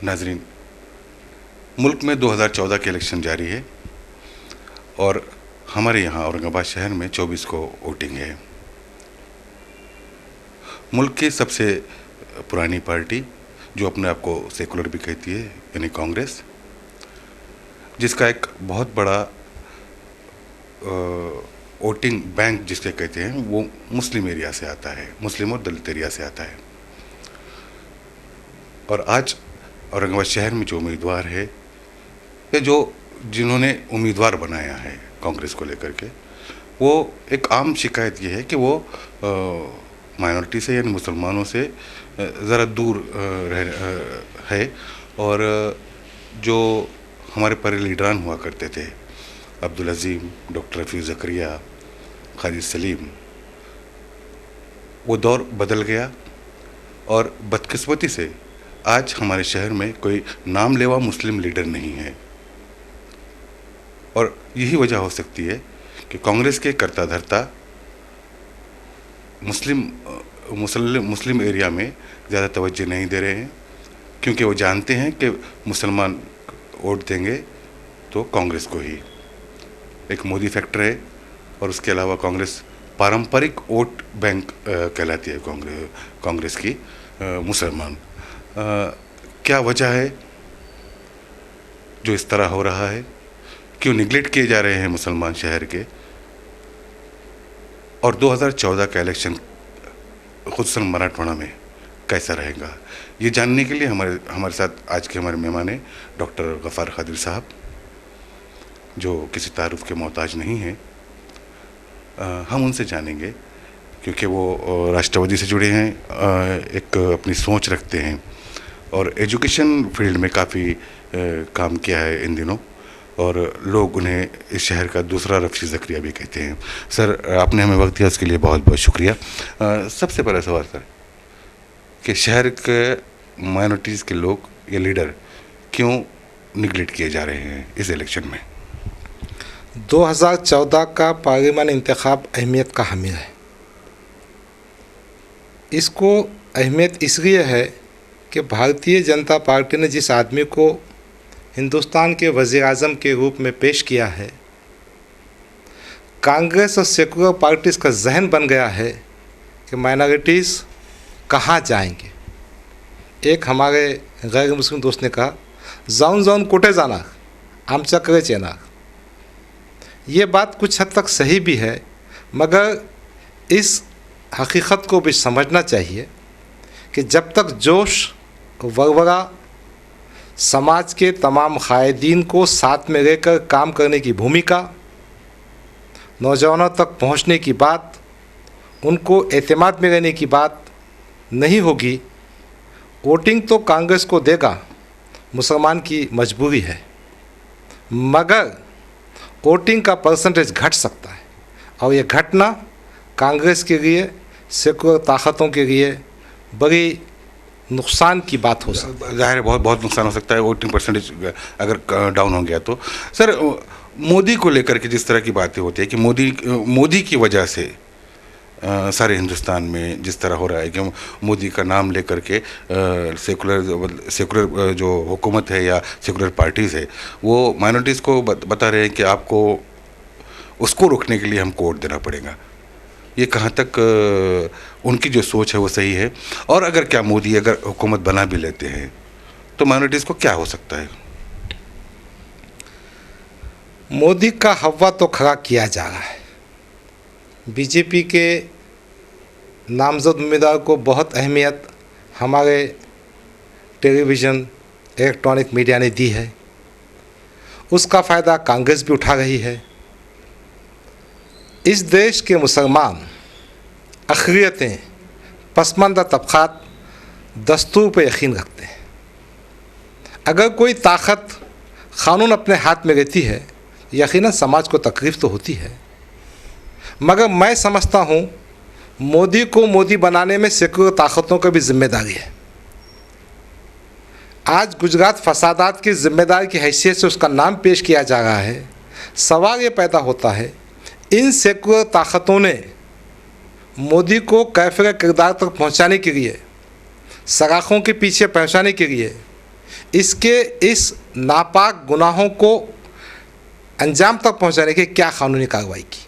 नाजरीन, मुल्क में 2014 के इलेक्शन जारी है और हमारे यहाँ औरंगाबाद शहर में 24 को वोटिंग है। मुल्क की सबसे पुरानी पार्टी जो अपने आप को सेकुलर भी कहती है, यानी कांग्रेस, जिसका एक बहुत बड़ा वोटिंग बैंक जिसके कहते हैं वो मुस्लिम एरिया से आता है, मुस्लिम और दलित एरिया से आता है। और आज औरंगाबाद शहर में जो उम्मीदवार है या जो जिन्होंने उम्मीदवार बनाया है कांग्रेस को लेकर के, वो एक आम शिकायत ये है कि वो माइनॉरिटी से यानी मुसलमानों से ज़रा दूर है। और जो हमारे पहले लीडरान हुआ करते थे, अब्दुल अजीम, डॉक्टर रफ़ीक ज़करिया, खालिद सलीम, वो दौर बदल गया और बदकिस्मती से आज हमारे शहर में कोई नाम लेवा मुस्लिम लीडर नहीं है। और यही वजह हो सकती है कि कांग्रेस के कर्ता धर्ता मुस्लिम एरिया में ज़्यादा तवज्जो नहीं दे रहे हैं, क्योंकि वो जानते हैं कि मुसलमान वोट देंगे तो कांग्रेस को ही। एक मोदी फैक्टर है और उसके अलावा कांग्रेस पारंपरिक वोट बैंक कहलाती है कांग्रेस की मुसलमान। क्या वजह है जो इस तरह हो रहा है? क्यों निगलेक्ट किए जा रहे हैं मुसलमान शहर के? और 2014 का इलेक्शन खुसूसन मराठवाड़ा में कैसा रहेगा, ये जानने के लिए हमारे साथ आज के हमारे मेहमान हैं डॉक्टर गफ़ार खादिर साहब, जो किसी तारुफ के मोहताज नहीं हैं। हम उनसे जानेंगे क्योंकि वो राष्ट्रवादी से जुड़े हैं, एक अपनी सोच रखते हैं और एजुकेशन फील्ड में काफ़ी काम किया है इन दिनों, और लोग उन्हें इस शहर का दूसरा रफ़ीक ज़करिया भी कहते हैं। सर, आपने हमें वक्त दिया उसके लिए बहुत बहुत शुक्रिया। सबसे पहला सवाल सर, कि शहर के माइनॉरिटीज़ के लोग या लीडर क्यों निगलेक्ट किए जा रहे हैं इस इलेक्शन में? 2014 का पार्लियामानी इंतखाब अहमियत का हामिल है। इसको अहमियत इसलिए है कि भारतीय जनता पार्टी ने जिस आदमी को हिंदुस्तान के वज़ीर आज़म के रूप में पेश किया है, कांग्रेस और सेकुलर पार्टीज़ का जहन बन गया है कि माइनॉरिटीज़ कहाँ जाएंगे। एक हमारे गैर मुस्लिम दोस्त ने कहा, जाऊन जाऊन कोटे जाना आमचा करे चेना। ये बात कुछ हद तक सही भी है, मगर इस हकीकत को भी समझना चाहिए कि जब तक जोश वरवरा समाज के तमाम कायदीन को साथ में लेकर काम करने की भूमिका, नौजवानों तक पहुंचने की बात, उनको एतमाद में रहने की बात नहीं होगी, वोटिंग तो कांग्रेस को देगा, मुसलमान की मजबूरी है। मगर वोटिंग का परसेंटेज घट सकता है और ये घटना कांग्रेस के लिए, सेकुलर ताकतों के लिए बड़ी नुकसान की बात हो सकती है। ज़ाहिर है बहुत नुकसान हो सकता है वोटिंग परसेंटेज अगर डाउन हो गया तो। सर, मोदी को लेकर के जिस तरह की बातें होती है कि मोदी की वजह से सारे हिंदुस्तान में जिस तरह हो रहा है कि मोदी का नाम लेकर के सेकुलर जो हुकूमत है या सेकुलर पार्टीज़ है वो माइनॉरिटीज़ को बता रहे हैं कि आपको उसको रोकने के लिए हमको वोट देना पड़ेगा। ये कहाँ तक उनकी जो सोच है वो सही है? और अगर क्या मोदी अगर हुकूमत बना भी लेते हैं तो माइनॉरिटीज़ को क्या हो सकता है? मोदी का हवा तो खड़ा किया जा रहा है। बीजेपी के नामजद उम्मीदवार को बहुत अहमियत हमारे टेलीविज़न, इलेक्ट्रॉनिक मीडिया ने दी है, उसका फ़ायदा कांग्रेस भी उठा रही है। इस देश के मुसलमान, अक़लियतें, पसमानदा तबक़ात दस्तूर पर यकीन रखते हैं। अगर कोई ताकत क़ानून अपने हाथ में रहती है, यकीनन समाज को तकलीफ़ तो होती है, मगर मैं समझता हूँ मोदी को मोदी बनाने में सेकुलर ताकतों की भी जिम्मेदारी है। आज गुजरात फसादात की जिम्मेदार की हैसियत से उसका नाम पेश किया जा रहा है। सवाल ये पैदा होता है, इन सेकुलर ताकतों ने मोदी को कैफिर किरदार तक पहुँचाने के लिए, सराखों के पीछे पहुँचाने के लिए इसके इस नापाक गुनाहों को अंजाम तक पहुंचाने की क्या कानूनी कार्रवाई की।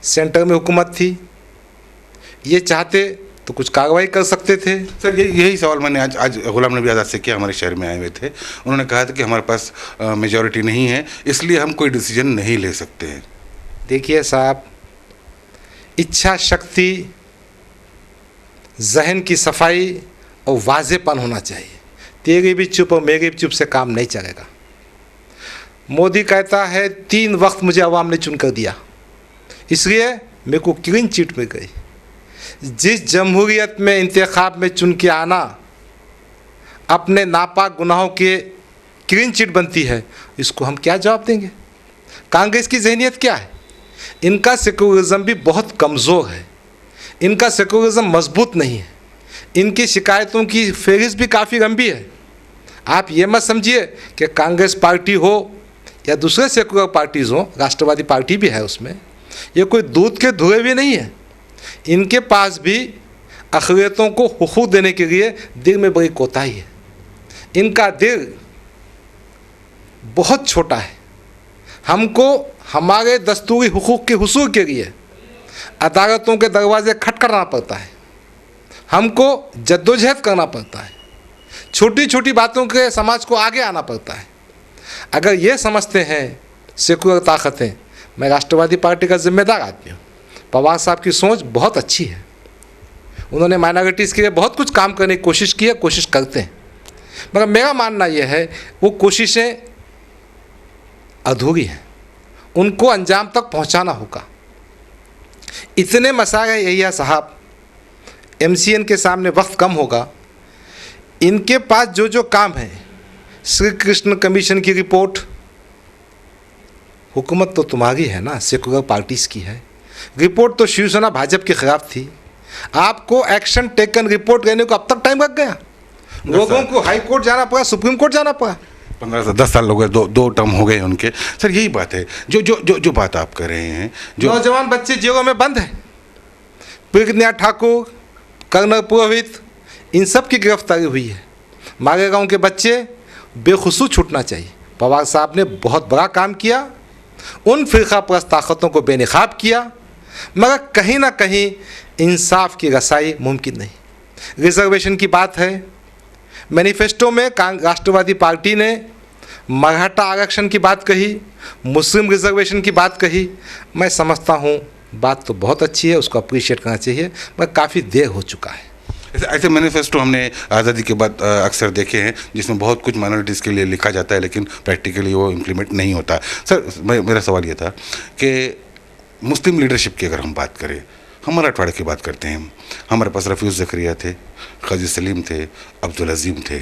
सेंटर में हुकूमत थी, ये चाहते तो कुछ कार्रवाई कर सकते थे। सर यही सवाल मैंने आज गुलाम नबी आज़ाद से किया, हमारे शहर में आए हुए थे। उन्होंने कहा था कि हमारे पास मेजॉरिटी नहीं है, इसलिए हम कोई डिसीजन नहीं ले सकते हैं। देखिए साहब, इच्छा शक्ति, जहन की सफाई और वाज़ेपन होना चाहिए। तेरी भी चुप और मेरी भी चुप से काम नहीं चलेगा। मोदी कहता है 3 वक्त मुझे अवाम ने चुन कर दिया, इसलिए मेरे को क्लीन चिट मिल गई। जिस जमहूरियत में इंतखाब में चुन के आना अपने नापाक गुनाहों के क्लीन चिट बनती है, इसको हम क्या जवाब देंगे? कांग्रेस की जहनीत क्या है? इनका सेकुलरिज्म भी बहुत कमज़ोर है, इनका सेकुलरिज्म मजबूत नहीं है, इनकी शिकायतों की फहरिस्त भी काफ़ी लंबी है। आप ये मत समझिए कि कांग्रेस पार्टी हो या दूसरे सेकुलर पार्टीज़ हो, राष्ट्रवादी पार्टी भी है उसमें, ये कोई दूध के धुएं भी नहीं है। इनके पास भी अक़लियतों को हुकूक देने के लिए दिल में बड़ी कोताही है। इनका दिल बहुत छोटा है। हमको हमारे दस्तूरी हुकूक के हुसूल के लिए अदालतों के दरवाजे खटखटाना पड़ता है, हमको जद्दोजहद करना पड़ता है, छोटी छोटी बातों के समाज को आगे आना पड़ता है। अगर ये समझते हैं सेकुलर ताकतें, मैं राष्ट्रवादी पार्टी का जिम्मेदार आदमी हूँ। पवार साहब की सोच बहुत अच्छी है, उन्होंने माइनॉरिटीज़ के लिए बहुत कुछ काम करने की कोशिश की है, कोशिश करते हैं, मगर मेरा मानना यह है वो कोशिशें अधूरी हैं, उनको अंजाम तक पहुंचाना होगा। इतने मसाइल यही है साहब, MCN के सामने वक्त कम होगा। इनके पास जो जो काम है, श्री कृष्ण कमीशन की रिपोर्ट, हुकूमत तो तुम्हारी है ना, सेकुलर पार्टीज़ की है, रिपोर्ट तो शिवसेना भाजपा के खिलाफ थी। आपको एक्शन टेकन रिपोर्ट लेने को अब तक टाइम लग गया, लोगों को हाई कोर्ट जाना पड़ा, सुप्रीम कोर्ट जाना पड़ा। 15 से 10 साल हो गए, दो टर्म हो गए उनके। सर यही बात है जो बात आप कर रहे हैं, जो नौजवान बच्चे जेलों में बंद हैं, प्रज्ञा ठाकुर, कर्नल पुरोहित, इन सब की गिरफ्तारी हुई है। मालेगांव के बच्चे बेखुसू छूटना चाहिए। पवार साहब ने बहुत बड़ा काम किया, उन फ़िरका परस्त ताकतों को बेनकाब किया, मगर कहीं ना कहीं इंसाफ की रसाई मुमकिन नहीं। रिजर्वेशन की बात है, मैनिफेस्टो में राष्ट्रवादी पार्टी ने मराठा आरक्षण की बात कही, मुस्लिम रिजर्वेशन की बात कही। मैं समझता हूँ बात तो बहुत अच्छी है, उसको अप्रिशिएट करना चाहिए, मगर काफ़ी देर हो चुका है। ऐसे मैनिफेस्टो हमने आज़ादी के बाद अक्सर देखे हैं जिसमें बहुत कुछ माइनॉरिटीज़ के लिए लिखा जाता है, लेकिन प्रैक्टिकली वो इम्प्लीमेंट नहीं होता। सर मेरा सवाल ये था कि मुस्लिम लीडरशिप की अगर हम बात करें, हम मराठवाड़े की बात करते हैं, हमारे पास रफ़ीउज़ ज़करिया थे, क़ाज़ी सलीम थे, अब्दुल अज़ीम थे।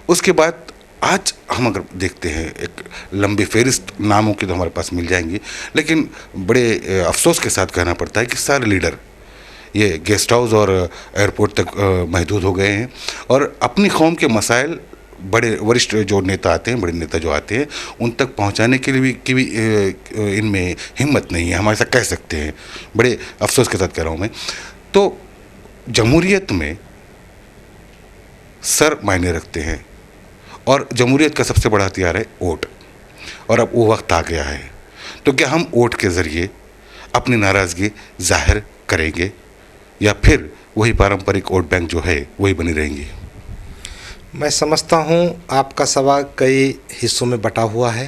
उसके बाद आज हम अगर देखते हैं एक लंबी फहरिस्त नामों की तो हमारे पास मिल जाएंगी, लेकिन बड़े अफसोस के साथ कहना पड़ता है कि सारे लीडर ये गेस्ट हाउस और एयरपोर्ट तक महदूद हो गए हैं और अपनी कौम के मसाइल बड़े वरिष्ठ जो नेता आते हैं, बड़े नेता जो आते हैं, उन तक पहुंचाने के लिए भी इनमें हिम्मत नहीं है, हमारे साथ कह सकते हैं। बड़े अफसोस के साथ कह रहा हूँ मैं। तो जमहूरियत में सर मायने रखते हैं और जमहूरियत का सबसे बड़ा हथियार है वोट, और अब वो वक्त आ गया है। तो क्या हम वोट के ज़रिए अपनी नाराज़गी जाहिर करेंगे या फिर वही पारंपरिक वोट बैंक जो है वही बनी रहेंगी? मैं समझता हूँ आपका सवाल कई हिस्सों में बटा हुआ है।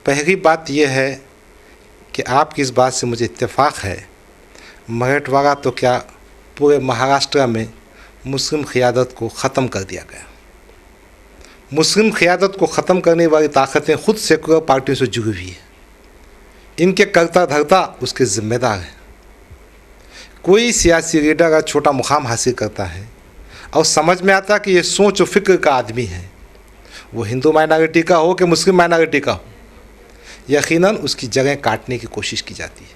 पहली बात यह है कि आपकी इस बात से मुझे इत्तेफाक है, मराठवाड़ा तो क्या पूरे महाराष्ट्र में मुस्लिम क़ियादत को ख़त्म कर दिया गया। मुस्लिम क़ियादत को ख़त्म करने वाली ताकतें ख़ुद सेकुलर पार्टियों से जुड़ी हुई है, इनके कर्ता धर्ता उसके ज़िम्मेदार हैं। कोई सियासी लीडर अगर छोटा मुकाम हासिल करता है और समझ में आता कि ये सोच और फिक्र का आदमी है, वो हिंदू माइनॉरिटी का हो कि मुस्लिम माइनॉरिटी का हो, यकीनन उसकी जगह काटने की कोशिश की जाती है।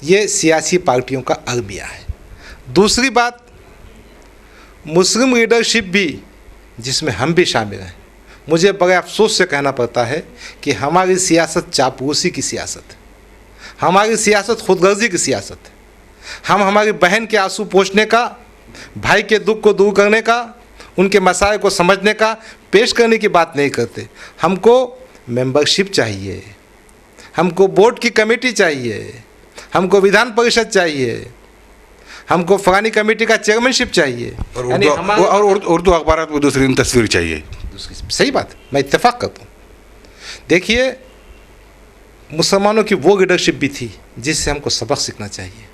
ये सियासी पार्टियों का अलमिया है। दूसरी बात, मुस्लिम लीडरशिप भी, जिसमें हम भी शामिल हैं, मुझे बड़े अफसोस से कहना पड़ता है कि हमारी सियासत चापलूसी की सियासत है, हमारी सियासत खुदगर्जी की सियासत है। हम हमारी बहन के आंसू पोंछने का, भाई के दुख को दूर करने का, उनके मसाइल को समझने का, पेश करने की बात नहीं करते। हमको मेंबरशिप चाहिए, हमको बोर्ड की कमेटी चाहिए, हमको विधान परिषद चाहिए, हमको फलानी कमेटी का चेयरमैनशिप चाहिए। और उर्दू अखबार में दूसरी तस्वीर चाहिए। सही बात, मैं इत्तेफाक करता हूँ। देखिए, मुसलमानों की वो लीडरशिप भी थी जिससे हमको सबक सीखना चाहिए,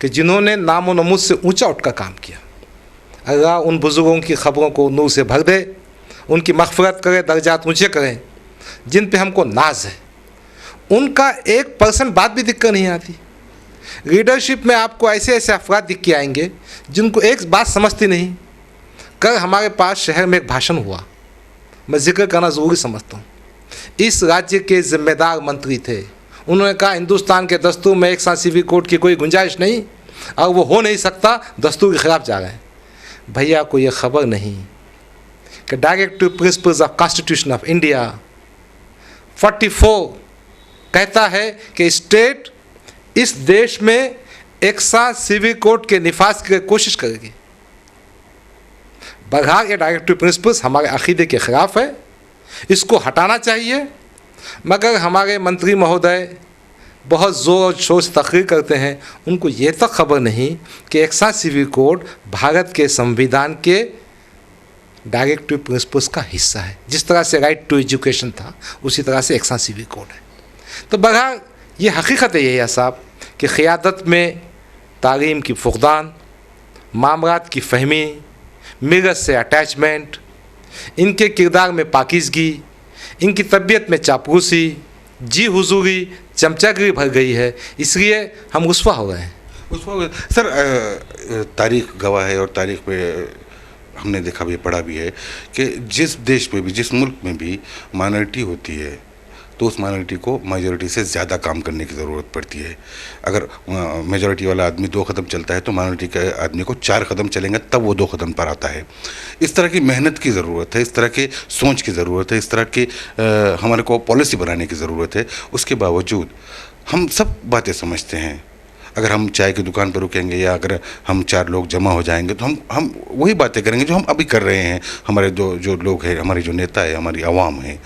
कि जिन्होंने नाम व नमूद से ऊंचा उठकर काम किया। अल्लाह उन बुज़ुर्गों की ख़बरों को नूर से भर दे, उनकी मग़फ़िरत करे, दर्जात ऊँचे करें, जिन पे हमको नाज है। उनका 1% बात भी दिक्कत नहीं आती। लीडरशिप में आपको ऐसे ऐसे अफराद दिख के आएंगे जिनको एक बात समझती नहीं। कल हमारे पास शहर में एक भाषण हुआ, मैं जिक्र करना ज़रूरी समझता हूँ। इस राज्य के ज़िम्मेदार मंत्री थे, उन्होंने कहा हिंदुस्तान के दस्तूर में एक साथ सिविल कोड की कोई गुंजाइश नहीं और वो हो नहीं सकता, दस्तूर के खिलाफ जा रहे हैं। भैया को ये खबर नहीं कि directive principles of constitution of India 44 कहता है कि स्टेट इस देश में एक साथ सिविल कोड के निफाज की कोशिश करेगी। बगैर ये डायरेक्टिव प्रिंसिपल्स हमारे अक़ीदे के ख़िलाफ़ है, इसको हटाना चाहिए। मगर हमारे मंत्री महोदय बहुत ज़ोर और शोर से तकरीर करते हैं, उनको ये तक खबर नहीं कि एक साथ सिविल कोड भारत के संविधान के डायरेक्टिव प्रिंसिपल्स का हिस्सा है। जिस तरह से राइट टू एजुकेशन था, उसी तरह से एक साथ सिविल कोड है। तो बगैर ये हकीकत है यही साहब कि क़ियादत में तालीम की फ़ुक़दान, मामलात की फ़हमी, मिलत से अटैचमेंट, इनके किरदार में पाकीज़गी, इनकी तबीयत में चापलूसी, जी हुजूरी, चमचागिरी भर गई है। इसलिए हम रुस्वा हो गए हैं। सर, तारीख़ गवाह है और तारीख़ पे हमने देखा भी, पढ़ा भी है कि जिस देश में भी, जिस मुल्क में भी माइनॉरिटी होती है तो उस माइनॉरिटी को मेजॉरिटी से ज़्यादा काम करने की ज़रूरत पड़ती है। अगर मेजॉरिटी वाला आदमी 2 कदम चलता है तो माइनॉरिटी के आदमी को 4 कदम चलेंगे तब वो 2 कदम पर आता है। इस तरह की मेहनत की ज़रूरत है, इस तरह के सोच की ज़रूरत है, इस तरह की हमारे को पॉलिसी बनाने की ज़रूरत है। उसके बावजूद हम सब बातें समझते हैं। अगर हम चाय की दुकान पर रुकेंगे या अगर हम 4 लोग जमा हो जाएंगे तो हम वही बातें करेंगे जो हम अभी कर रहे हैं। हमारे जो लोग हैं, हमारे जो नेता है, हमारी आवाम है,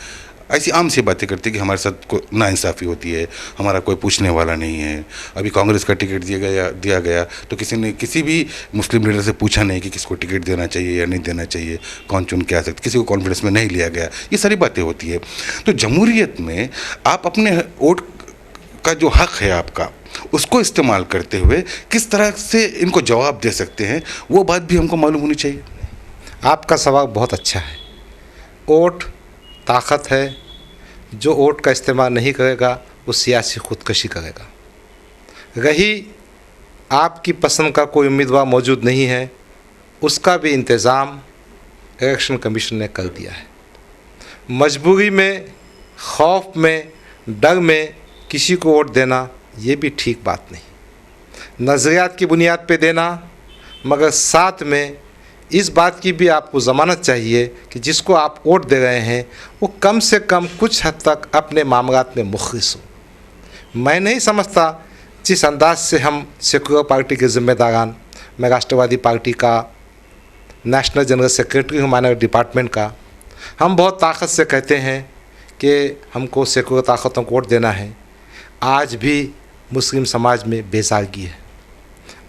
ऐसी आम सी बातें करती है कि हमारे साथ कोई नाइंसाफ़ी होती है, हमारा कोई पूछने वाला नहीं है। अभी कांग्रेस का टिकट दिया गया तो किसी ने किसी भी मुस्लिम लीडर से पूछा नहीं कि किसको टिकट देना चाहिए या नहीं देना चाहिए, कौन चुन के आ सकते, किसी को कॉन्फिडेंस में नहीं लिया गया। ये सारी बातें होती है। तो जमहूरियत में आप अपने वोट का जो हक़ है आपका, उसको इस्तेमाल करते हुए किस तरह से इनको जवाब दे सकते हैं, वो बात भी हमको मालूम होनी चाहिए। आपका सवाल बहुत अच्छा है। वोट ताकत है, जो वोट का इस्तेमाल नहीं करेगा वो सियासी खुदकशी करेगा। रही आपकी पसंद का कोई उम्मीदवार मौजूद नहीं है, उसका भी इंतज़ाम इलेक्शन कमीशन ने कर दिया है। मजबूरी में, खौफ में, डर में किसी को वोट देना ये भी ठीक बात नहीं। नज़रियात की बुनियाद पे देना, मगर साथ में इस बात की भी आपको ज़मानत चाहिए कि जिसको आप वोट दे रहे हैं वो कम से कम कुछ हद तक अपने मामलात में मुखलिस हो। मैं नहीं समझता जिस अंदाज से हम सेकुलर पार्टी के ज़िम्मेदारान, मैं राष्ट्रवादी पार्टी का नेशनल जनरल सेक्रेटरी हूँ माइनॉरिटी डिपार्टमेंट का, हम बहुत ताकत से कहते हैं कि हमको सेकुलर ताकतों को वोट देना है। आज भी मुस्लिम समाज में बेसारगी है।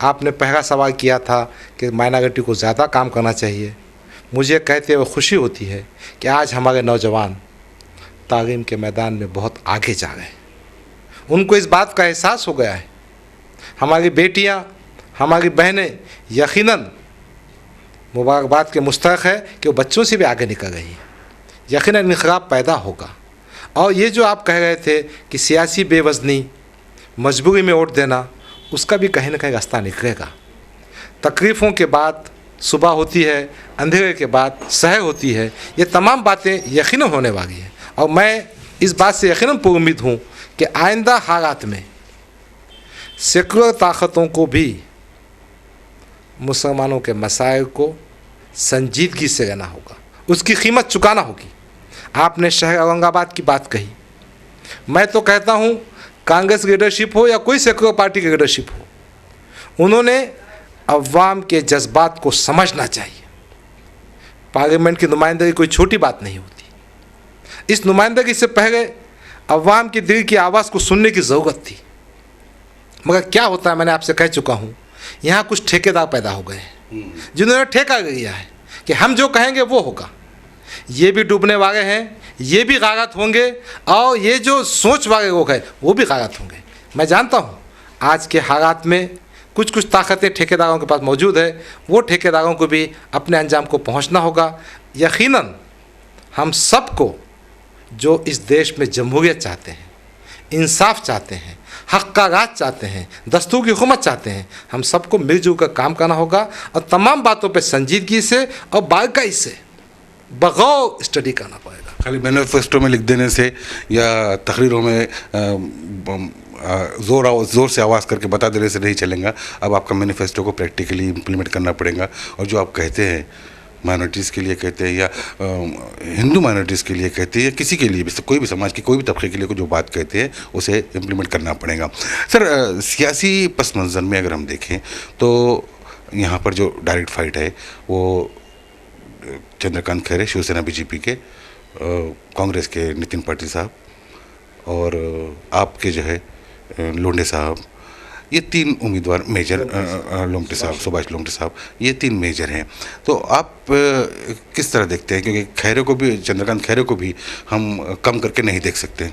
आपने पहला सवाल किया था कि माइनॉरिटी को ज़्यादा काम करना चाहिए। मुझे कहते हुए खुशी होती है कि आज हमारे नौजवान तालीम के मैदान में बहुत आगे जा रहे हैं। उनको इस बात का एहसास हो गया है। हमारी बेटियां, हमारी बहनें यकीनन मुबारकबाद के मुस्तहक़ है कि वो बच्चों से भी आगे निकल रही हैं। यकीनन इनक़लाब पैदा होगा। और ये जो आप कह रहे थे कि सियासी बेवज़नी, मजबूरी में वोट देना, उसका भी कहीं ना कहीं रास्ता निकलेगा। तकलीफ़ों के बाद सुबह होती है, अंधेरे के बाद सहर होती है। ये तमाम बातें यकीनन होने वाली हैं और मैं इस बात से यकीनन पूरी हूँ कि आइंदा हालात में सेकुलर ताकतों को भी मुसलमानों के मसाइल को संजीदगी से लेना होगा, उसकी कीमत चुकाना होगी। आपने शहर औरंगाबाद की बात कही। मैं तो कहता हूँ कांग्रेस लीडरशिप हो या कोई सेकुलर पार्टी की लीडरशिप हो, उन्होंने अवाम के जज्बात को समझना चाहिए। पार्लियामेंट की नुमाइंदगी कोई छोटी बात नहीं होती। इस नुमाइंदगी से पहले अवाम के दिल की आवाज़ को सुनने की ज़रूरत थी। मगर क्या होता है, मैंने आपसे कह चुका हूँ, यहाँ कुछ ठेकेदार पैदा हो गए हैं जिन्होंने ठेका लिया है कि हम जो कहेंगे वो होगा। ये भी डूबने वाले हैं, ये भी गारत होंगे, और ये जो सोच वाले लोग हैं वो भी गारत होंगे। मैं जानता हूँ आज के हालात में कुछ ताकतें ठेकेदारों के पास मौजूद है, वो ठेकेदारों को भी अपने अंजाम को पहुँचना होगा। यकीनन हम सबको जो इस देश में जमहूरियत चाहते हैं, इंसाफ चाहते हैं, हक़ का राज चाहते हैं, दस्तूर की हुकूमत चाहते हैं, हम सबको मिलजुल कर काम करना होगा और तमाम बातों पर संजीदगी से और बारीकी से बगौर स्टडी करना पड़ेगा। खाली मैनिफेस्टो में लिख देने से या तकरीरों में ज़ोर से आवाज़ करके बता देने से नहीं चलेगा। अब आपका मैनिफेस्टो को प्रैक्टिकली इम्प्लीमेंट करना पड़ेगा। और जो आप कहते हैं माइनॉरिटीज़ के लिए कहते हैं या हिंदू माइनॉरिटीज़ के लिए कहते हैं या किसी के लिए भी, कोई भी समाज के कोई भी तबके के लिए जो बात कहते हैं उसे इम्प्लीमेंट करना पड़ेगा। सर, सियासी पस मंज़र में अगर हम देखें तो यहाँ पर जो डायरेक्ट फाइट है वो चंद्रकांत खैरे शिवसेना बीजेपी के, कांग्रेस के नितिन पाटिल साहब और आपके जो है लोंढे साहब, ये 3 उम्मीदवार मेजर, लोंगटे साहब, सुभाष लोंगटे साहब, ये 3 मेजर हैं। तो आप किस तरह देखते हैं, क्योंकि खैरे को भी, चंद्रकांत खैरे को भी हम कम करके नहीं देख सकते।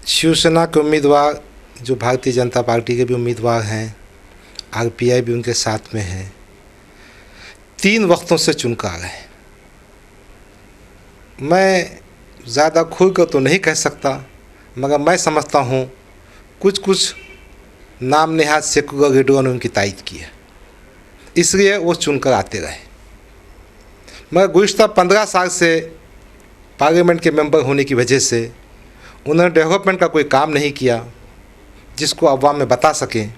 शिवसेना के उम्मीदवार जो भारतीय जनता पार्टी के भी उम्मीदवार हैं, आरपीआई भी उनके साथ में है, 3 वक्तों से चुनकर आ गए। मैं ज़्यादा खुल कर तो नहीं कह सकता, मगर मैं समझता हूँ कुछ नाम नेहाद सेकुलर लीडरों ने उनकी तायद की है, इसलिए वो चुनकर आते रहे। मगर गुज़िश्ता 15 साल से पार्लियामेंट के मेंबर होने की वजह से उन्होंने डेवलपमेंट का कोई काम नहीं किया जिसको अवाम में बता सकें,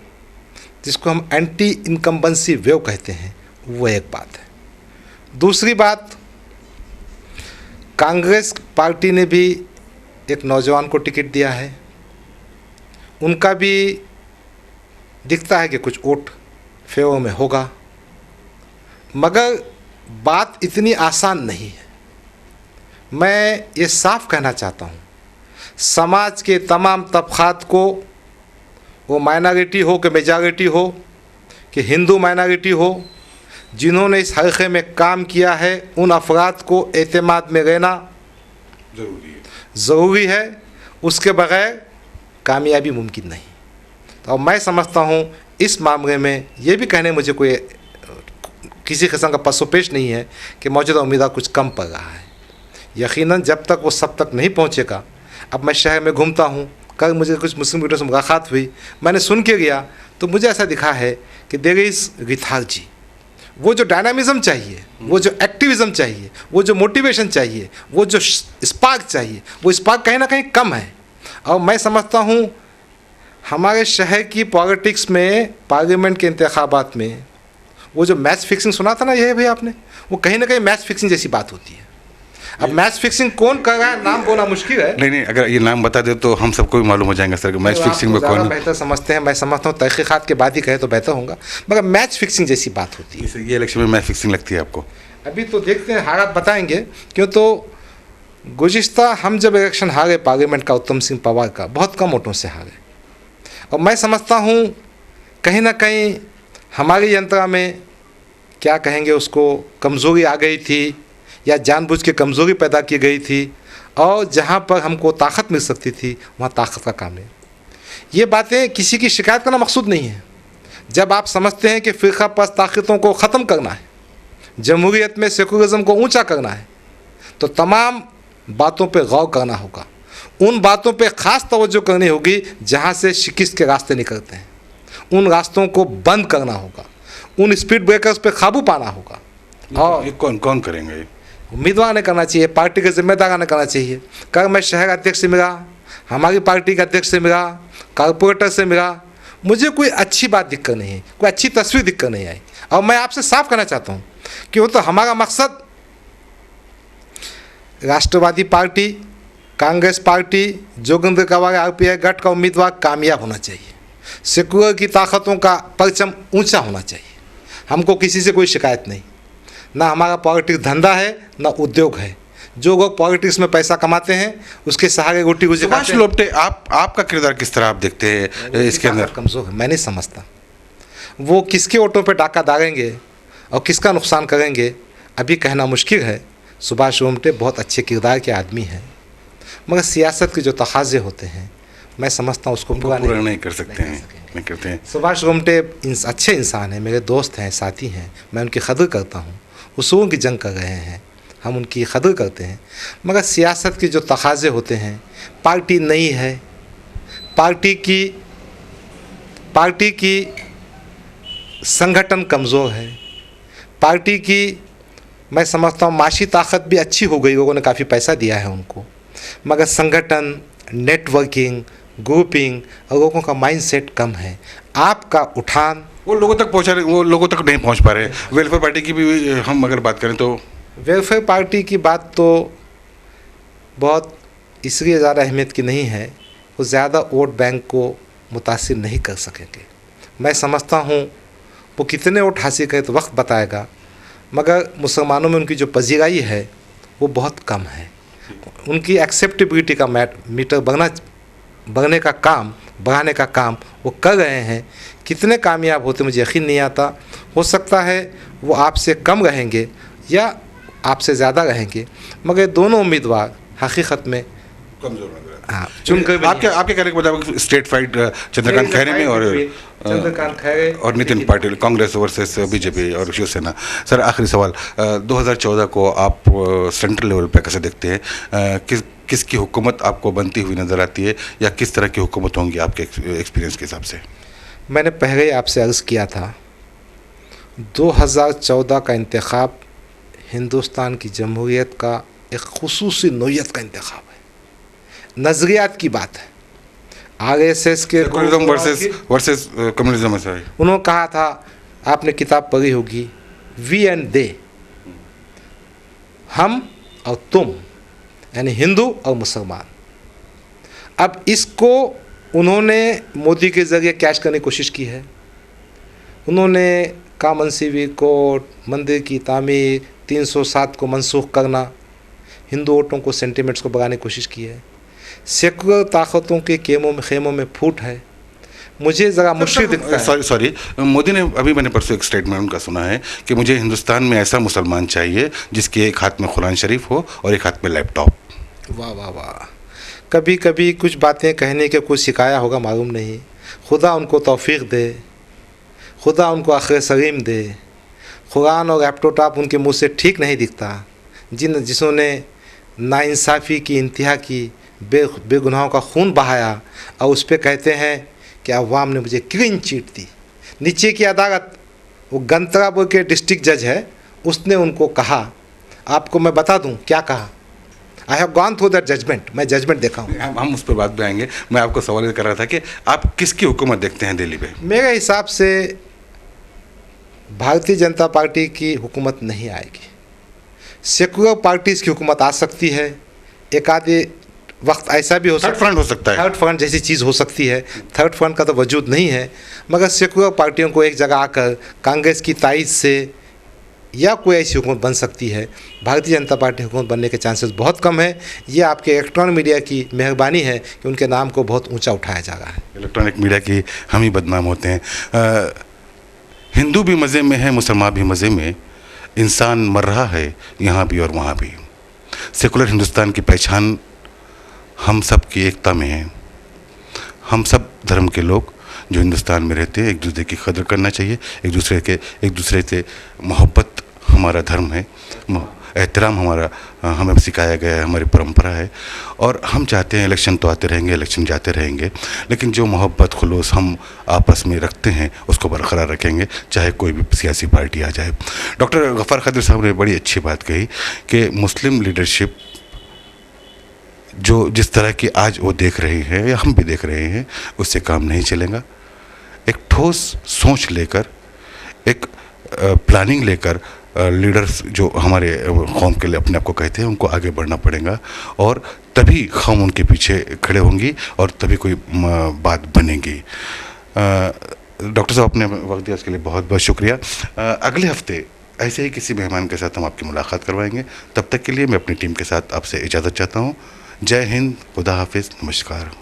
जिसको हम एंटी इनकम्बेंसी वेव कहते हैं। वो एक बात है। दूसरी बात, कांग्रेस पार्टी ने भी एक नौजवान को टिकट दिया है, उनका भी दिखता है कि कुछ वोट फेवर में होगा, मगर बात इतनी आसान नहीं है। मैं ये साफ कहना चाहता हूँ, समाज के तमाम तबक़ात को, वो माइनॉरिटी हो कि मेजॉरिटी हो कि हिंदू माइनॉरिटी हो, जिन्होंने इस हल्के में काम किया है, उन अफराद को एतमाद में रहना ज़रूरी है। उसके बग़ैर कामयाबी मुमकिन नहीं। तो मैं समझता हूँ इस मामले में ये भी कहने मुझे कोई किसी किस्म का पसोपेश नहीं है कि मौजूदा उम्मीदवार कुछ कम पड़ रहा है। यकीनन जब तक वो सब तक नहीं पहुँचेगा। अब मैं शहर में घूमता हूँ, कल मुझे कुछ मुस्लिम लीडरों से मुलाकात हुई, मैंने सुन के गया तो मुझे ऐसा दिखा है कि देयर इज़ लेथार्जी। वो जो डायनामिज़म चाहिए, वो जो एक्टिविज़म चाहिए, वो जो मोटिवेशन चाहिए, वो जो स्पार्क चाहिए, वो स्पार्क कहीं ना कहीं कम है। और मैं समझता हूँ हमारे शहर की पॉलिटिक्स में, पार्लियामेंट के इंतखाबात में, वो जो मैच फिक्सिंग सुना था ना ये भाई आपने, वो कहीं ना कहीं मैच फिक्सिंग जैसी बात होती है। अब मैच फिक्सिंग कौन कर रहा है, नाम बोलना मुश्किल है। नहीं, अगर ये नाम बता दे तो हम सबको भी मालूम हो जाएगा सर कि मैच फिक्सिंग में कौन बेहतर समझते हैं। मैं समझता हूँ तहकीकात के बाद ही कहे तो बेहतर होगा, मगर मैच फिक्सिंग जैसी बात होती है। ये इलेक्शन में मैच फिक्सिंग लगती है आपको? अभी तो देखते हैं, हालात बताएंगे। क्यों तो गुज़िश्ता हम जब इलेक्शन हारे पार्लियामेंट का, उत्तम सिंह पवार का, बहुत कम वोटों से हारे, और मैं समझता हूँ कहीं ना कहीं हमारी यंत्रणा में, क्या कहेंगे उसको, कमज़ोरी आ गई थी या जानबूझ के कमज़ोरी पैदा की गई थी, और जहाँ पर हमको ताकत मिल सकती थी वहाँ ताकत का काम है। ये बातें किसी की शिकायत करना मकसूद नहीं है। जब आप समझते हैं कि फ़िरका परस्त ताकतों को ख़त्म करना है, जमहूरियत में सेकुलरिज़म को ऊंचा करना है, तो तमाम बातों पे गौर करना होगा। उन बातों पे ख़ास तवज्जो करनी होगी जहाँ से शिकस्त के रास्ते निकलते हैं, उन रास्तों को बंद करना होगा, उन स्पीड ब्रेकर्स पे काबू पाना होगा। और ये कौन करेंगे? उम्मीदवार ने करना चाहिए, पार्टी के जिम्मेदार ने करना चाहिए। कल मैं शहर अध्यक्ष से मिला, हमारी पार्टी के अध्यक्ष से मिला, कारपोरेटर से मिला, मुझे कोई अच्छी बात दिक्कत नहीं है, कोई अच्छी तस्वीर दिक्कत नहीं आई। और मैं आपसे साफ कहना चाहता हूँ कि वो तो हमारा मकसद राष्ट्रवादी पार्टी, कांग्रेस पार्टी, जोगिंदर कवार आरपीआई गठ का उम्मीदवार कामयाब होना चाहिए। सेकुलर की ताकतों का परचम ऊंचा होना चाहिए। हमको किसी से कोई शिकायत नहीं। ना हमारा पॉलिटिक्स धंधा है ना उद्योग है। जो लोग पॉलिटिक्स में पैसा कमाते हैं उसके सहारे रोटी गुजर सुभाष लोप्टे, आपका किरदार किस तरह आप देखते हैं इसके अंदर? कमज़ोर है, मैं नहीं समझता वो किसके वोटों पे डाका डालेंगे और किसका नुकसान करेंगे अभी कहना मुश्किल है। सुभाष लोप्टे बहुत अच्छे किरदार के आदमी हैं, मगर सियासत के जो तकाज़े होते हैं मैं समझता हूँ उसको पूरा नहीं कर सकते हैं, नहीं करते हैं। सुभाष लोप्टे अच्छे इंसान हैं, मेरे दोस्त हैं, साथी हैं, मैं उनकी कदर करता हूँ। उसूलों की जंग कर रहे हैं, हम उनकी कदर करते हैं, मगर सियासत के जो तकाज़े होते हैं, पार्टी नई है, पार्टी की संगठन कमज़ोर है, पार्टी की मैं समझता हूँ माशी ताकत भी अच्छी हो गई, लोगों ने काफ़ी पैसा दिया है उनको, मगर संगठन, नेटवर्किंग, ग्रुपिंग और लोगों का माइंडसेट कम है। आपका उठान वो लोगों तक नहीं पहुंच पा रहे। वेलफेयर पार्टी की भी हम अगर बात करें तो वेलफेयर पार्टी की बात तो बहुत इसलिए ज़्यादा अहमियत की नहीं है, वो ज़्यादा वोट बैंक को मुतासिर नहीं कर सकेंगे। मैं समझता हूँ वो कितने वोट हासिल करें तो वक्त बताएगा, मगर मुसलमानों में उनकी जो पजीराई है वो बहुत कम है। उनकी एक्सेप्टेबिलिटी का मीटर बढ़ने का काम वो कर रहे हैं। कितने कामयाब होते मुझे यकीन नहीं आता। हो सकता है वो आपसे कम रहेंगे या आपसे ज़्यादा रहेंगे, मगर दोनों उम्मीदवार हकीकत में कमजोर लग रहा है। हाँ, चुनकर आपके कहने के मुताबिक स्टेट फाइट चंद्रकांत खैरे में और नितिन पाटिल, कांग्रेस वर्सेस बीजेपी और शिवसेना। सर आखिरी सवाल, 2014 को आप सेंट्रल लेवल पे कैसे देखते हैं? किसकी हुकूमत आपको बनती हुई नज़र आती है या किस तरह की हुकूमत होंगी आपके एक्सपीरियंस के हिसाब से? मैंने पहले ही आपसे अर्ज़ किया था 2014 का इंतखाब हिंदुस्तान की जमहूरियत का एक खुसूसी नौयत का इंतखाब है, नज़रियात की बात है। RSS के वर्सेस कम्युनिज्म है। उन्होंने कहा था, आपने किताब पढ़ी होगी, वी एंड दे, हम और तुम, यानी हिंदू और मुसलमान। अब इसको उन्होंने मोदी के ज़रिए कैच करने की कोशिश की है। उन्होंने कॉमन सिविल कोड, मंदिर की तामीर, 307 को मनसूख करना, हिंदू वोटों को, सेंटिमेंट्स को बढ़ाने की कोशिश की है। सेकुलर ताकतों के खेमों में फूट है। मुझे ज़रा मुश्किल दिखता है। सॉरी, मोदी ने अभी, मैंने परसों एक स्टेटमेंट उनका सुना है कि मुझे हिंदुस्तान में ऐसा मुसलमान चाहिए जिसके एक हाथ में कुरान शरीफ हो और एक हाथ में लैपटॉप। वाह वाह वाह। कभी कभी कुछ बातें कहने के कुछ सिखाया होगा, मालूम नहीं। खुदा उनको तौफीक दे, खुदा उनको आखिर सलीम दे। कुरान और लैपटॉप उनके मुंह से ठीक नहीं दिखता। जिन्होंने नाइंसाफ़ी की इंतहा की, बेगुनाहों का खून बहाया और उस पर कहते हैं कि अवाम ने मुझे क्लीन चिट दी। नीचे की अदालत, वो गंतरापुर के डिस्ट्रिक्ट जज है, उसने उनको कहा, आपको मैं बता दूं क्या कहा, I have gone through that judgement, मैं जजमेंट देखा हूँ। हम उस पर बात भी आएंगे। मैं आपको सवाल कर रहा था कि आप किसकी हुकूमत देखते हैं दिल्ली में? मेरे हिसाब से भारतीय जनता पार्टी की हुकूमत नहीं आएगी। सेकुलर पार्टीज़ की हुकूमत आ सकती है। एक आधे वक्त ऐसा भी हो सकता है, थर्ड फ्रंट हो सकता है, थर्ड फ्रंट जैसी चीज़ हो सकती है। थर्ड फ्रंट का तो वजूद नहीं है, मगर सेकुलर पार्टियों को एक जगह आकर कांग्रेस की तायद से या कोई ऐसी हुकूमत बन सकती है। भारतीय जनता पार्टी हुकूमत बनने के चांसेस बहुत कम है। ये आपके इलेक्ट्रॉनिक मीडिया की मेहरबानी है कि उनके नाम को बहुत ऊंचा उठाया जा रहा है। इलेक्ट्रॉनिक मीडिया की हम ही बदनाम होते हैं। हिंदू भी मज़े में है, मुसलमान भी मज़े में। इंसान मर रहा है यहाँ भी और वहाँ भी। सेकुलर हिंदुस्तान की पहचान हम सब की एकता में है। हम सब धर्म के लोग जो हिंदुस्तान में रहते हैं, एक दूसरे की कदर करना चाहिए। एक दूसरे से मोहब्बत हमारा धर्म है, एहतराम हमें सिखाया गया है, हमारी परंपरा है। और हम चाहते हैं इलेक्शन तो आते रहेंगे, इलेक्शन जाते रहेंगे, लेकिन जो मोहब्बत खुलूस हम आपस में रखते हैं उसको बरकरार रखेंगे, चाहे कोई भी सियासी पार्टी आ जाए। डॉक्टर गफ़ार खदीर साहब ने बड़ी अच्छी बात कही कि मुस्लिम लीडरशिप जो जिस तरह की आज वो देख रही है या हम भी देख रहे हैं, उससे काम नहीं चलेगा। एक ठोस सोच लेकर, एक प्लानिंग लेकर लीडर्स जो हमारे कौम के लिए अपने आप को कहते हैं, उनको आगे बढ़ना पड़ेगा और तभी कौम उनके पीछे खड़े होंगी और तभी कोई बात बनेगी। डॉक्टर साहब, अपने वक्त दिया उसके लिए बहुत बहुत शुक्रिया। अगले हफ्ते ऐसे ही किसी मेहमान के साथ हम आपकी मुलाकात करवाएंगे। तब तक के लिए मैं अपनी टीम के साथ आपसे इजाज़त चाहता हूँ। जय हिंद, खुदा हाफिज़, नमस्कार।